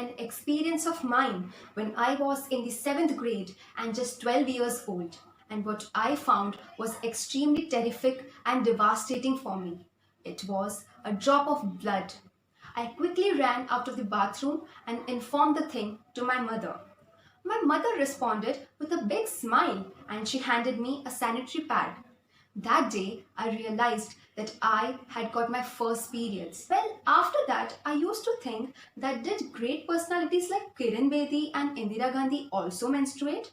An experience of mine when I was in the 7th grade and just 12 years old. And what I found was extremely terrific and devastating for me. It was a drop of blood. I quickly ran out of the bathroom and informed the thing to my mother. My mother responded with a big smile and she handed me a sanitary pad. That day, I realized that I had got my first periods. Well, after that, I used to think that did great personalities like Kiran Bedi and Indira Gandhi also menstruate?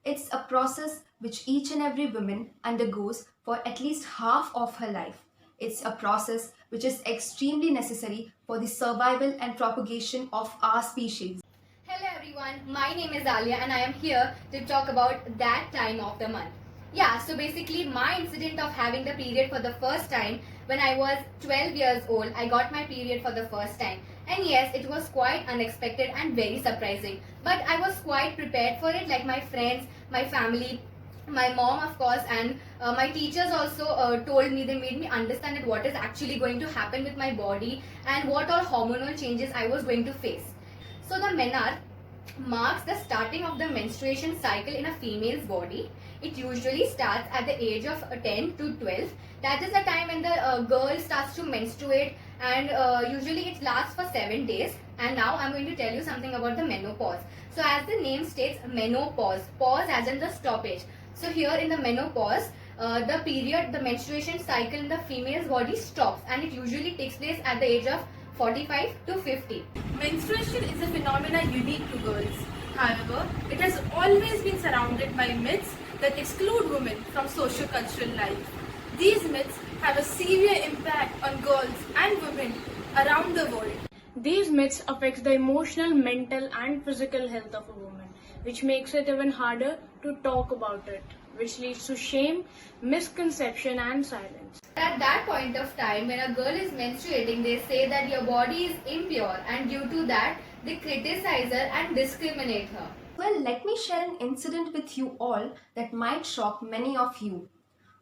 It's a process which each and every woman undergoes for at least half of her life. It's a process which is extremely necessary for the survival and propagation of our species. Hello everyone, my name is Alia and I am here to talk about that time of the month. Yeah, so basically my incident of having the period for the first time when I was 12 years old, I got my period for the first time. And yes, it was quite unexpected and very surprising. But I was quite prepared for it, like my friends, my family, my mom of course, and my teachers also told me, they made me understand that what is actually going to happen with my body and what all hormonal changes I was going to face. So the menarche marks the starting of the menstruation cycle in a female's body. It usually starts at the age of 10 to 12. That is the time when the girl starts to menstruate, and usually it lasts for 7 days. And now I'm going to tell you something about the menopause. So as the name states, menopause, pause as in the stoppage. So here in the menopause, the period, the menstruation cycle in the female's body stops, and it usually takes place at the age of 45 to 50. Menstruation is a phenomenon unique to girls. However, it has always been surrounded by myths that exclude women from socio-cultural life. These myths have a severe impact on girls and women around the world. These myths affect the emotional, mental and physical health of a woman, which makes it even harder to talk about it, which leads to shame, misconception and silence. At that point of time, when a girl is menstruating, they say that your body is impure, and due to that, they criticize her and discriminate her. Well, let me share an incident with you all that might shock many of you.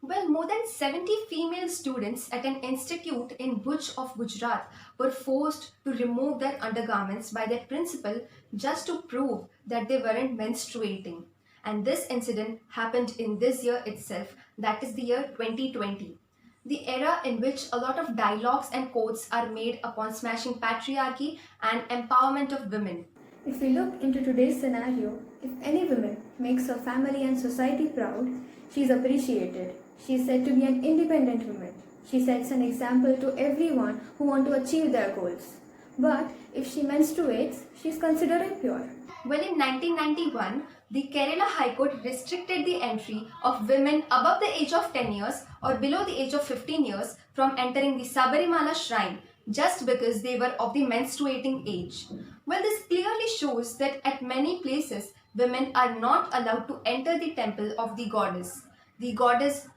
Well, more than 70 female students at an institute in Bhuj of Gujarat were forced to remove their undergarments by their principal just to prove that they weren't menstruating. And this incident happened in this year itself, that is the year 2020. The era in which a lot of dialogues and quotes are made upon smashing patriarchy and empowerment of women. If we look into today's scenario, if any woman makes her family and society proud, she is appreciated. She is said to be an independent woman. She sets an example to everyone who want to achieve their goals. But if she menstruates, she is considered impure. Well, in 1991, the Kerala High Court restricted the entry of women above the age of 10 years or below the age of 15 years from entering the Sabarimala shrine just because they were of the menstruating age. Well, this clearly shows that at many places, women are not allowed to enter the temple of the goddess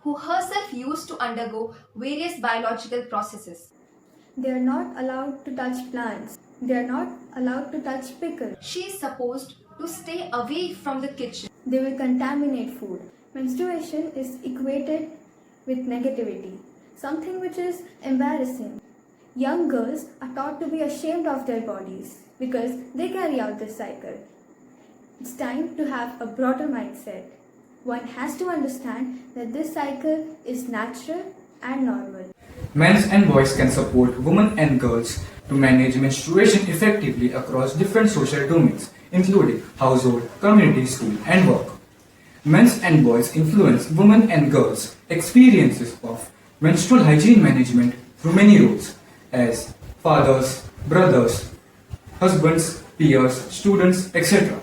who herself used to undergo various biological processes. They are not allowed to touch plants. They are not allowed to touch pickle. She is supposed to stay away from the kitchen. They will contaminate food. Menstruation is equated with negativity, something which is embarrassing. Young girls are taught to be ashamed of their bodies because they carry out this cycle. It's time to have a broader mindset. One has to understand that this cycle is natural and normal. Men and boys can support women and girls to manage menstruation effectively across different social domains, including household, community, school, and work. Men and boys influence women and girls' experiences of menstrual hygiene management through many roles, as fathers, brothers, husbands, peers, students, etc.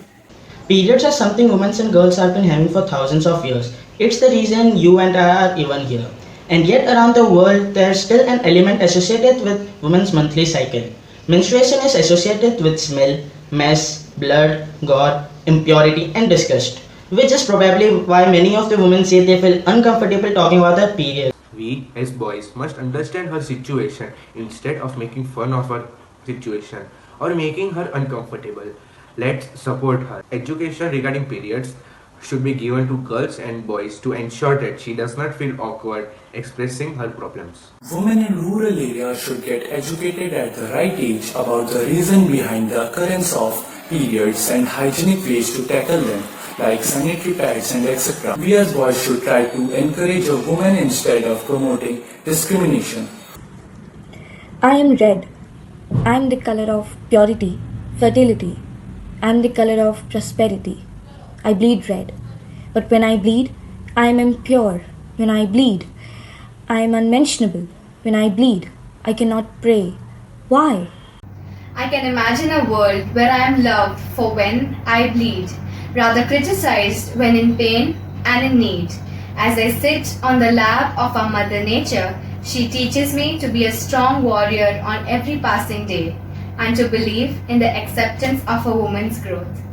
Periods are something women and girls have been having for thousands of years. It's the reason you and I are even here. And yet around the world, there's still an element associated with women's monthly cycle. Menstruation is associated with smell, mess, blood, gore, impurity and disgust, which is probably why many of the women say they feel uncomfortable talking about their period. We as boys must understand her situation instead of making fun of her situation or making her uncomfortable. Let's support her. Education regarding periods should be given to girls and boys to ensure that she does not feel awkward expressing her problems. Women in rural areas should get educated at the right age about the reason behind the occurrence of periods and hygienic ways to tackle them, like sanitary pads and etc. We as boys should try to encourage a woman instead of promoting discrimination. I am red. I am the color of purity, fertility. I am the color of prosperity. I bleed red. But when I bleed, I am impure. When I bleed, I am unmentionable. When I bleed, I cannot pray. Why? I can imagine a world where I am loved for when I bleed, rather criticized when in pain and in need. As I sit on the lap of our Mother Nature, she teaches me to be a strong warrior on every passing day and to believe in the acceptance of a woman's growth.